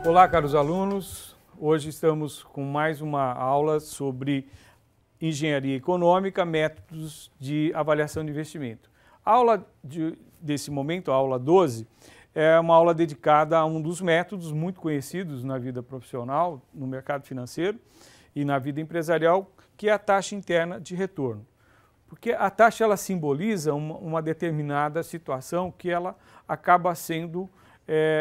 Olá, caros alunos. Hoje estamos com mais uma aula sobre engenharia econômica, métodos de avaliação de investimento. A aula desse momento, a aula 12, é uma aula dedicada a um dos métodos muito conhecidos na vida profissional, no mercado financeiro e na vida empresarial, que é a taxa interna de retorno. Porque a taxa ela simboliza uma determinada situação que ela acaba sendo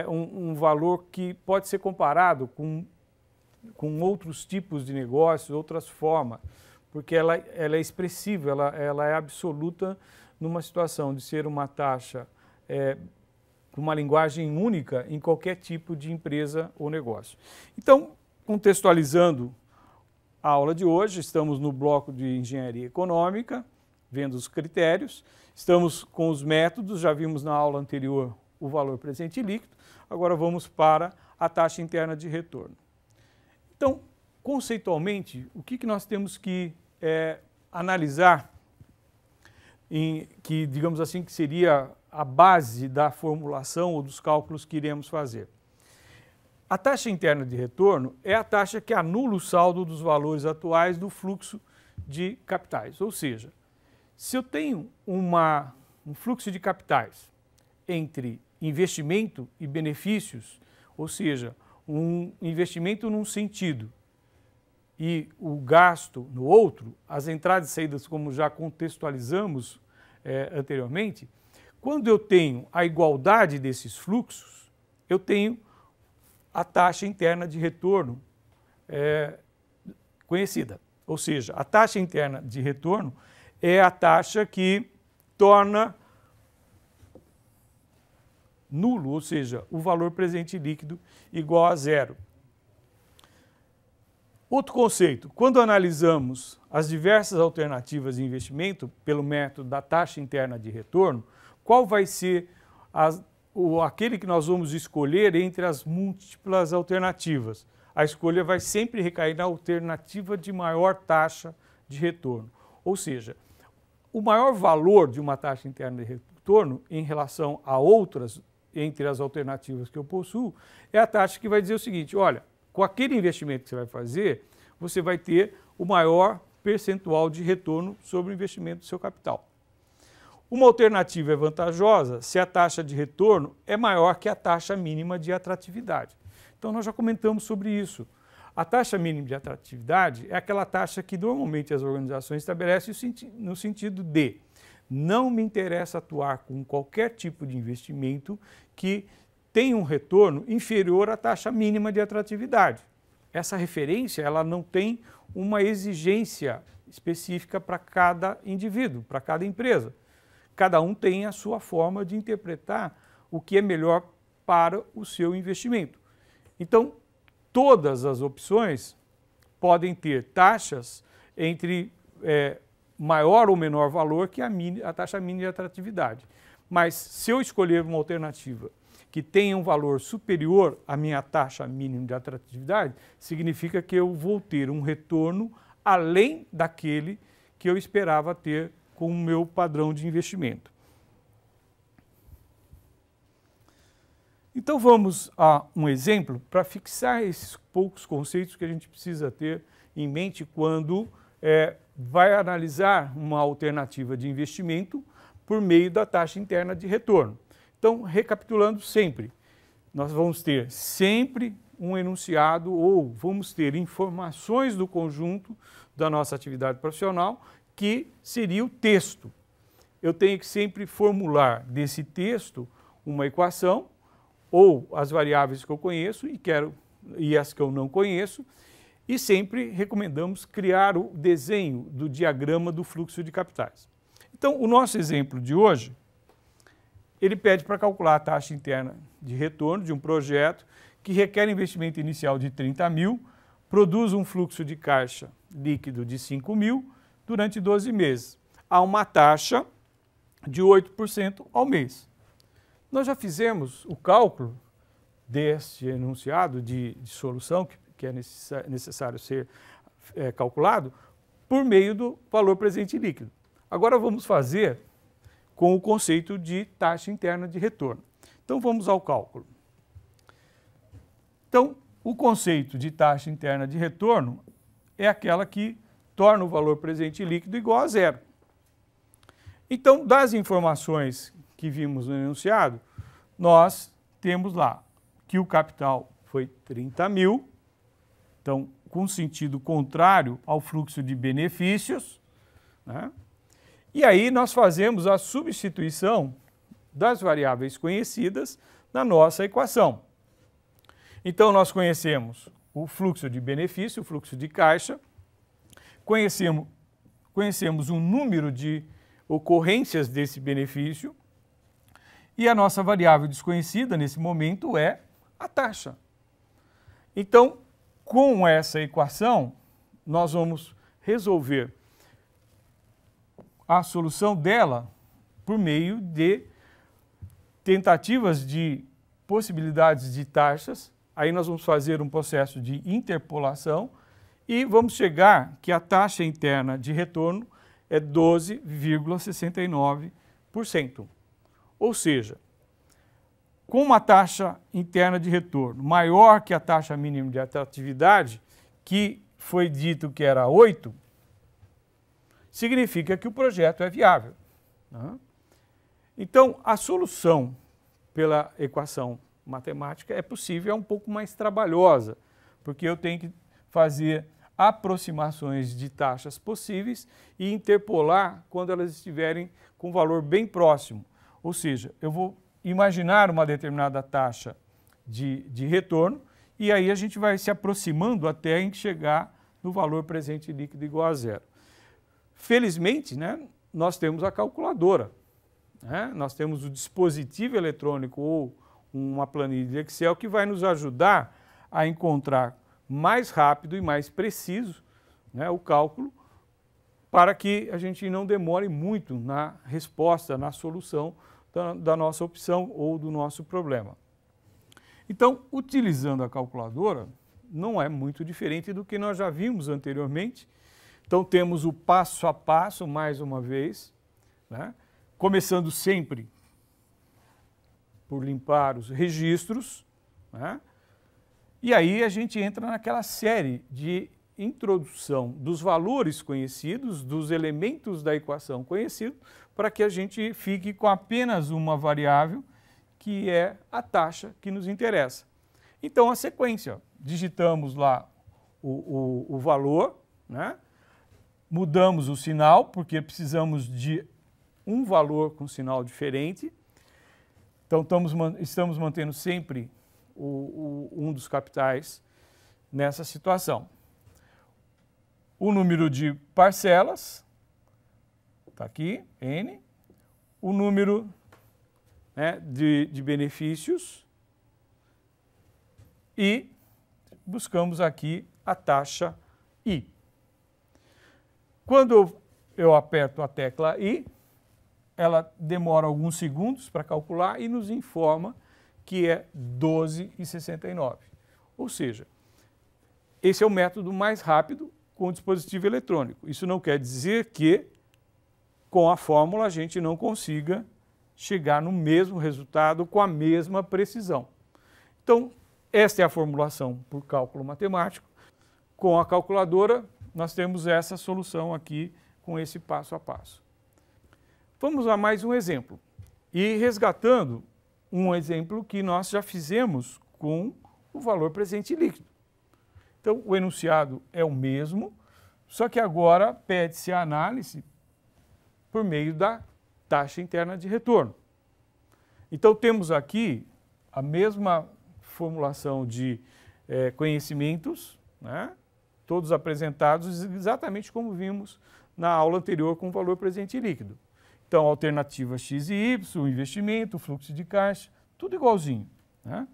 um valor que pode ser comparado com outros tipos de negócios, outras formas, porque ela é expressiva, ela é absoluta numa situação de ser uma taxa com uma linguagem única em qualquer tipo de empresa ou negócio. Então, contextualizando a aula de hoje, estamos no bloco de engenharia econômica, vendo os critérios, estamos com os métodos, já vimos na aula anterior o valor presente líquido, agora vamos para a taxa interna de retorno. Então, conceitualmente, o que nós temos que analisar, que digamos assim que seria a base da formulação ou dos cálculos que iremos fazer? A taxa interna de retorno é a taxa que anula o saldo dos valores atuais do fluxo de capitais, ou seja, se eu tenho um fluxo de capitais entre investimento e benefícios, ou seja, um investimento num sentido e o gasto no outro, as entradas e saídas como já contextualizamos anteriormente, quando eu tenho a igualdade desses fluxos, eu tenho a taxa interna de retorno conhecida. Ou seja, a taxa interna de retorno é a taxa que torna nulo, ou seja, o valor presente líquido igual a zero. Outro conceito, quando analisamos as diversas alternativas de investimento pelo método da taxa interna de retorno, qual vai ser aquele que nós vamos escolher entre as múltiplas alternativas? A escolha vai sempre recair na alternativa de maior taxa de retorno. Ou seja, o maior valor de uma taxa interna de retorno em relação a outras, entre as alternativas que eu possuo, é a taxa que vai dizer o seguinte: olha, com aquele investimento que você vai fazer, você vai ter o maior percentual de retorno sobre o investimento do seu capital. Uma alternativa é vantajosa se a taxa de retorno é maior que a taxa mínima de atratividade. Então, nós já comentamos sobre isso. A taxa mínima de atratividade é aquela taxa que normalmente as organizações estabelecem no sentido de não me interessa atuar com qualquer tipo de investimento que tenha um retorno inferior à taxa mínima de atratividade. Essa referência ela não tem uma exigência específica para cada indivíduo, para cada empresa. Cada um tem a sua forma de interpretar o que é melhor para o seu investimento. Então, todas as opções podem ter taxas entre maior ou menor valor que a taxa mínima de atratividade. Mas se eu escolher uma alternativa que tenha um valor superior à minha taxa mínima de atratividade, significa que eu vou ter um retorno além daquele que eu esperava ter com o meu padrão de investimento. Então vamos a um exemplo para fixar esses poucos conceitos que a gente precisa ter em mente quando vai analisar uma alternativa de investimento por meio da taxa interna de retorno. Então, recapitulando sempre, nós vamos ter sempre um enunciado ou vamos ter informações do conjunto da nossa atividade profissional que seria o texto. Eu tenho que sempre formular desse texto uma equação ou as variáveis que eu conheço e as que eu não conheço, e sempre recomendamos criar o desenho do diagrama do fluxo de capitais. Então, o nosso exemplo de hoje, ele pede para calcular a taxa interna de retorno de um projeto que requer investimento inicial de 30 mil, produz um fluxo de caixa líquido de 5 mil durante 12 meses, a uma taxa de 8% ao mês. Nós já fizemos o cálculo deste enunciado de solução, que é necessário ser calculado, por meio do valor presente líquido. Agora vamos fazer com o conceito de taxa interna de retorno. Então vamos ao cálculo. Então, o conceito de taxa interna de retorno é aquela que torna o valor presente líquido igual a zero. Então, das informações que vimos no enunciado, nós temos lá que o capital foi 30 mil, então, com sentido contrário ao fluxo de benefícios, né? E aí nós fazemos a substituição das variáveis conhecidas na nossa equação. Então, nós conhecemos o fluxo de benefício, o fluxo de caixa, conhecemos o número de ocorrências desse benefício e a nossa variável desconhecida nesse momento é a taxa. Então, com essa equação, nós vamos resolver a solução dela por meio de tentativas de possibilidades de taxas. Aí nós vamos fazer um processo de interpolação e vamos chegar que a taxa interna de retorno é 12,69%. Ou seja, com uma taxa interna de retorno maior que a taxa mínima de atratividade, que foi dito que era 8, significa que o projeto é viável, né? Então, a solução pela equação matemática é possível, é um pouco mais trabalhosa, porque eu tenho que fazer aproximações de taxas possíveis e interpolar quando elas estiverem com valor bem próximo. Ou seja, eu vou imaginar uma determinada taxa de retorno e aí a gente vai se aproximando até em chegar no valor presente líquido igual a zero. Felizmente, né, nós temos a calculadora, né? Nós temos o dispositivo eletrônico ou uma planilha de Excel que vai nos ajudar a encontrar mais rápido e mais preciso, né, o cálculo, para que a gente não demore muito na resposta, na solução da nossa opção ou do nosso problema. Então, utilizando a calculadora, não é muito diferente do que nós já vimos anteriormente. Então, temos o passo a passo, mais uma vez, né, começando sempre por limpar os registros, né? E aí a gente entra naquela série de introdução dos valores conhecidos, dos elementos da equação conhecidos, para que a gente fique com apenas uma variável, que é a taxa que nos interessa. Então, a sequência, ó, digitamos lá o valor, né? Mudamos o sinal, porque precisamos de um valor com sinal diferente. Então, estamos mantendo sempre um dos capitais nessa situação. O número de parcelas, está aqui, N. O número, né, de benefícios. E buscamos aqui a taxa I. Quando eu aperto a tecla I, ela demora alguns segundos para calcular e nos informa que é 12,69. Ou seja, esse é o método mais rápido com o dispositivo eletrônico. Isso não quer dizer que com a fórmula a gente não consiga chegar no mesmo resultado com a mesma precisão. Então, esta é a formulação por cálculo matemático. Com a calculadora, nós temos essa solução aqui com esse passo a passo. Vamos a mais um exemplo. E resgatando um exemplo que nós já fizemos com o valor presente líquido. Então, o enunciado é o mesmo, só que agora pede-se a análise por meio da taxa interna de retorno. Então, temos aqui a mesma formulação de conhecimentos, né, todos apresentados exatamente como vimos na aula anterior com o valor presente líquido. Então, alternativa X e Y, o investimento, o fluxo de caixa, tudo igualzinho, né?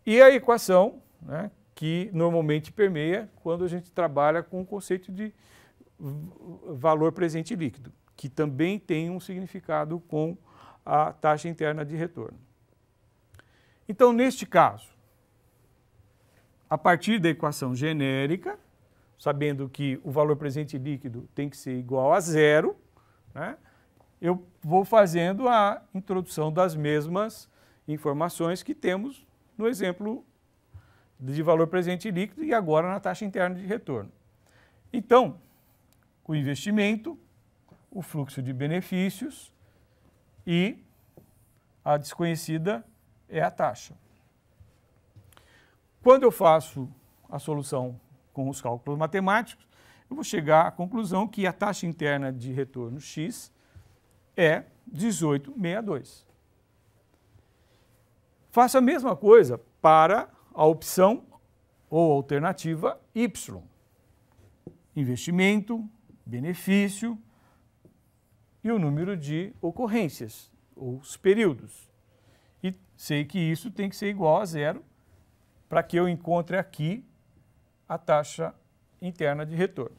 E a equação, né, que normalmente permeia quando a gente trabalha com o conceito de valor presente líquido, que também tem um significado com a taxa interna de retorno. Então, neste caso, a partir da equação genérica, sabendo que o valor presente líquido tem que ser igual a zero, né, eu vou fazendo a introdução das mesmas informações que temos no exemplo de valor presente líquido e agora na taxa interna de retorno. Então, o investimento, o fluxo de benefícios e a desconhecida é a taxa. Quando eu faço a solução com os cálculos matemáticos, eu vou chegar à conclusão que a taxa interna de retorno X é 18,62. Faça a mesma coisa para a opção ou alternativa Y. Investimento, benefício e o número de ocorrências, ou os períodos. E sei que isso tem que ser igual a zero para que eu encontre aqui a taxa interna de retorno.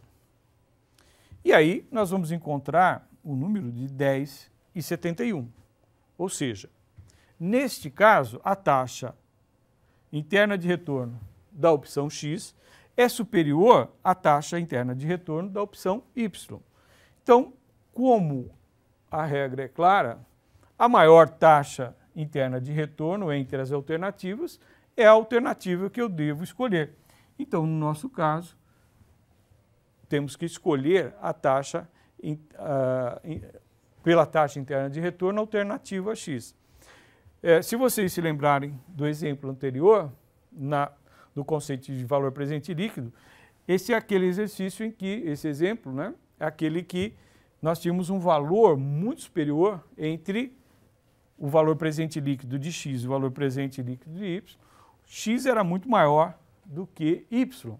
E aí nós vamos encontrar o número de 10,71. Ou seja, neste caso, a taxa interna de retorno da opção X é superior à taxa interna de retorno da opção Y. Então, como a regra é clara, a maior taxa interna de retorno entre as alternativas é a alternativa que eu devo escolher. Então, no nosso caso, temos que escolher a taxa pela taxa interna de retorno alternativa X. Se vocês se lembrarem do exemplo anterior, do conceito de valor presente líquido, esse é aquele exercício em que, esse exemplo, né, é aquele que nós tínhamos um valor muito superior entre o valor presente líquido de X e o valor presente líquido de Y. X era muito maior do que Y.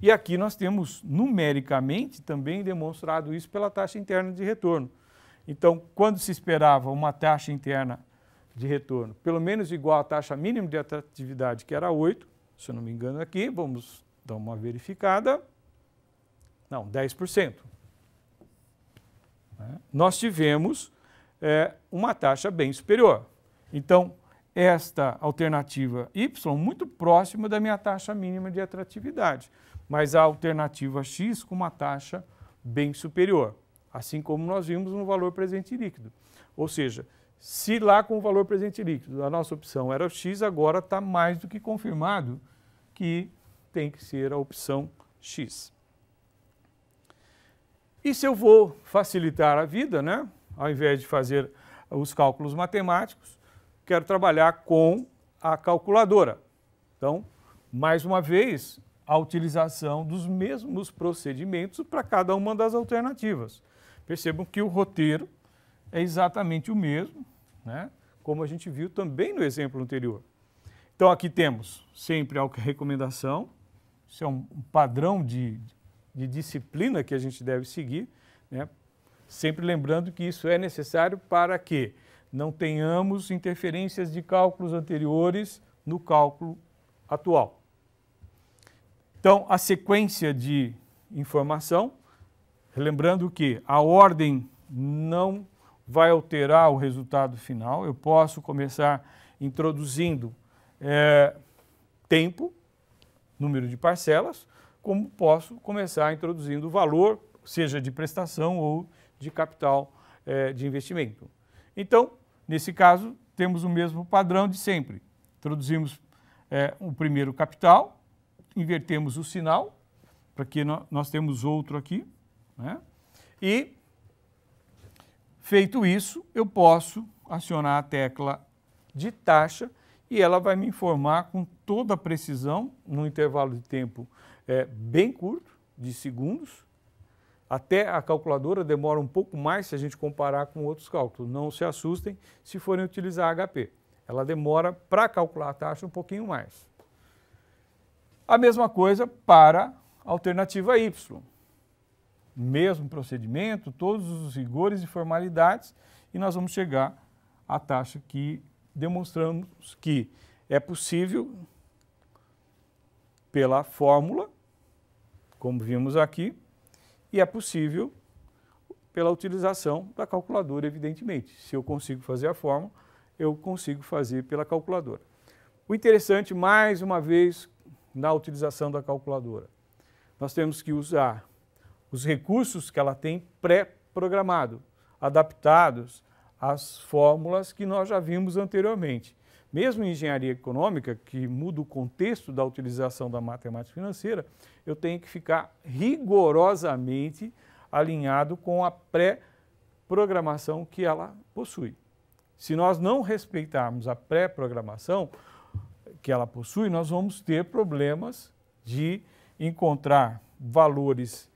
E aqui nós temos numericamente também demonstrado isso pela taxa interna de retorno. Então, quando se esperava uma taxa interna de retorno pelo menos igual à taxa mínima de atratividade, que era 8, se eu não me engano aqui, vamos dar uma verificada. Não, 10%. Nós tivemos uma taxa bem superior. Então, esta alternativa Y muito próxima da minha taxa mínima de atratividade, mas a alternativa X com uma taxa bem superior, assim como nós vimos no valor presente líquido. Ou seja, se lá com o valor presente líquido a nossa opção era o X, agora está mais do que confirmado que tem que ser a opção X. E se eu vou facilitar a vida, né? Ao invés de fazer os cálculos matemáticos, quero trabalhar com a calculadora. Então, mais uma vez, a utilização dos mesmos procedimentos para cada uma das alternativas. Percebam que o roteiro é exatamente o mesmo, né? Como a gente viu também no exemplo anterior. Então, aqui temos sempre a recomendação, isso é um padrão de disciplina que a gente deve seguir, né? Sempre lembrando que isso é necessário para que não tenhamos interferências de cálculos anteriores no cálculo atual. Então, a sequência de informação, lembrando que a ordem não vai alterar o resultado final, eu posso começar introduzindo tempo, número de parcelas, como posso começar introduzindo o valor, seja de prestação ou de capital de investimento. Então, nesse caso, temos o mesmo padrão de sempre. Introduzimos o primeiro capital, invertemos o sinal, para que nós temos outro aqui, né? E, feito isso, eu posso acionar a tecla de taxa e ela vai me informar com toda a precisão, num intervalo de tempo bem curto, de segundos. Até a calculadora demora um pouco mais se a gente comparar com outros cálculos. Não se assustem se forem utilizar HP. Ela demora para calcular a taxa um pouquinho mais. A mesma coisa para a alternativa Y. Mesmo procedimento, todos os rigores e formalidades, e nós vamos chegar à taxa que demonstramos que é possível pela fórmula, como vimos aqui, e é possível pela utilização da calculadora, evidentemente. Se eu consigo fazer a fórmula, eu consigo fazer pela calculadora. O interessante, mais uma vez, na utilização da calculadora, nós temos que usar os recursos que ela tem pré-programado, adaptados às fórmulas que nós já vimos anteriormente. mesmo em engenharia econômica, que muda o contexto da utilização da matemática financeira, eu tenho que ficar rigorosamente alinhado com a pré-programação que ela possui. Se nós não respeitarmos a pré-programação que ela possui, nós vamos ter problemas de encontrar valores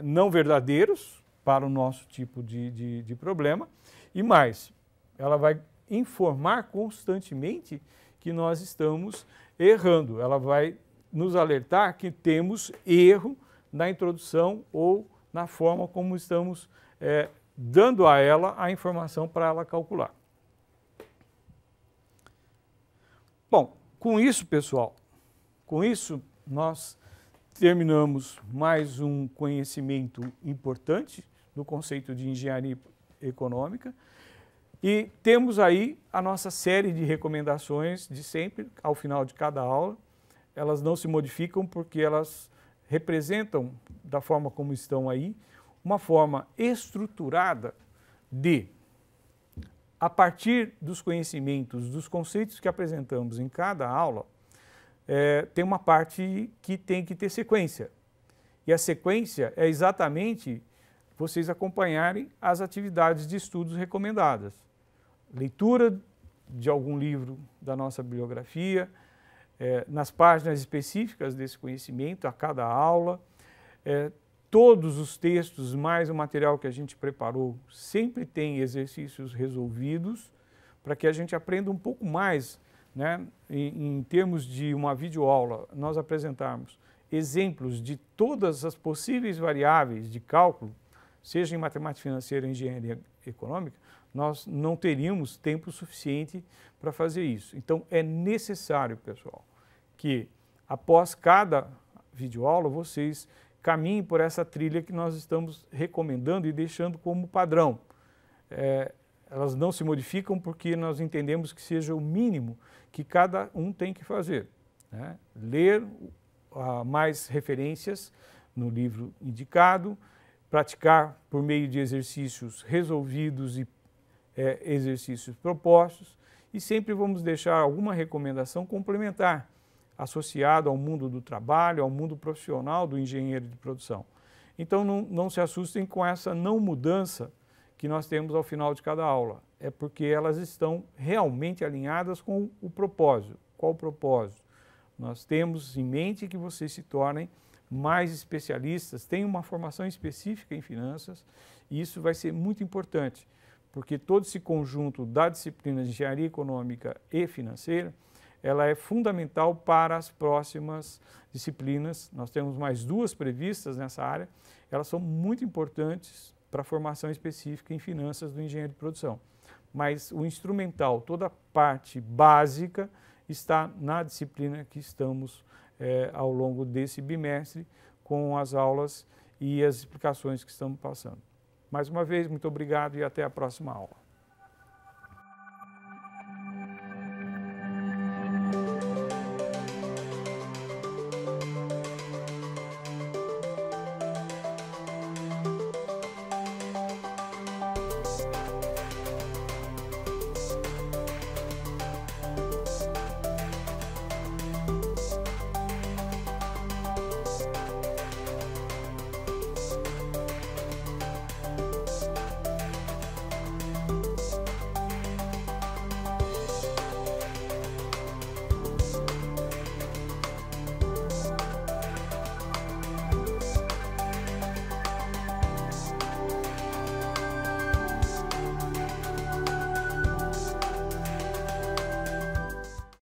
não verdadeiros para o nosso tipo de problema e mais, ela vai informar constantemente que nós estamos errando. Ela vai nos alertar que temos erro na introdução ou na forma como estamos dando a ela a informação para ela calcular. Bom, com isso, pessoal, com isso nós terminamos mais um conhecimento importante do conceito de engenharia econômica e temos aí a nossa série de recomendações de sempre, ao final de cada aula. Elas não se modificam porque elas representam, da forma como estão aí, uma forma estruturada de, a partir dos conhecimentos, dos conceitos que apresentamos em cada aula, tem uma parte que tem que ter sequência. E a sequência é exatamente vocês acompanharem as atividades de estudos recomendadas. Leitura de algum livro da nossa bibliografia, nas páginas específicas desse conhecimento, a cada aula, todos os textos, mais o material que a gente preparou, sempre tem exercícios resolvidos, para que a gente aprenda um pouco mais, né? Em termos de uma videoaula, nós apresentarmos exemplos de todas as possíveis variáveis de cálculo, seja em matemática financeira ou engenharia econômica, nós não teríamos tempo suficiente para fazer isso. Então, é necessário, pessoal, que após cada videoaula vocês caminhem por essa trilha que nós estamos recomendando e deixando como padrão. Elas não se modificam porque nós entendemos que seja o mínimo que cada um tem que fazer, né? Ler mais referências no livro indicado, praticar por meio de exercícios resolvidos e exercícios propostos e sempre vamos deixar alguma recomendação complementar associado ao mundo do trabalho, ao mundo profissional do engenheiro de produção. Então não se assustem com essa não mudança que nós temos ao final de cada aula. É porque elas estão realmente alinhadas com o propósito. Qual o propósito? Nós temos em mente que vocês se tornem mais especialistas, tenham uma formação específica em finanças e isso vai ser muito importante, porque todo esse conjunto da disciplina de engenharia econômica e financeira, ela é fundamental para as próximas disciplinas. Nós temos mais 2 previstas nessa área, elas são muito importantes para a formação específica em finanças do engenheiro de produção. Mas o instrumental, toda a parte básica, está na disciplina que estamos ao longo desse bimestre, com as aulas e as explicações que estamos passando. Mais uma vez, muito obrigado e até a próxima aula.